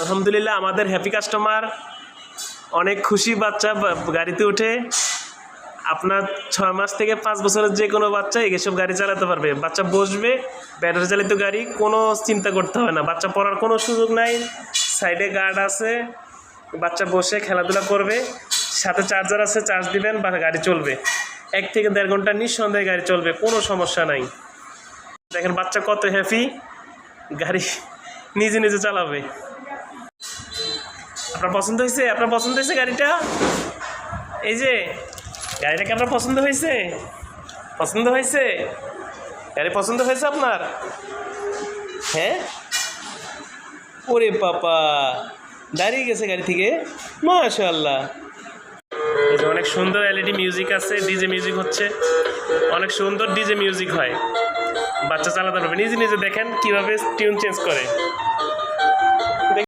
আলহামদুলিল্লাহ আমাদের happy customer অনেক খুশি। বাচ্চা গাড়িতে উঠে আপনার 6 মাস থেকে 5 বছরের যে কোনো বাচ্চা এসব গাড়ি চালাতে পারবে। বাচ্চা বসবে, ব্যাটারি চালিত গাড়ি, কোনো চিন্তা করতে হবে না। বাচ্চা পড়ার কোনো সুযোগ নাই, সাইডে গার্ড আছে, বাচ্চা বসে খেলাধুলা করবে, সাথে চার্জার আছে, চার্জ দিবেন বা গাড়ি চলবে। 1 থেকে 1.5 ঘন্টা নিঃসন্দেহে গাড়ি চলবে, কোনো সমস্যা নাই। দেখেন বাচ্চা কত হ্যাপি, গাড়ি নিজে নিজে চালাবে। আপনার পছন্দ হয়েছে? আপনার পছন্দ হয়েছে গাড়িটা? এই যে গাড়িটা কি আপনার পছন্দ হয়েছে? পছন্দ হয়েছে? গাড়ি পছন্দ হয়েছে আপনার? হ্যাঁ, ওরে পাপা দাঁড়িয়ে গেছে গাড়ি থেকে, মাশাআল্লাহ। এই যে অনেক সুন্দর এলইডি মিউজিক আছে, ডিজে মিউজিক হচ্ছে, অনেক সুন্দর ডিজে মিউজিক হয়। বাচ্চা চালাতে পারবে নিজে নিজে। দেখেন কিভাবে টিউন চেঞ্জ করে।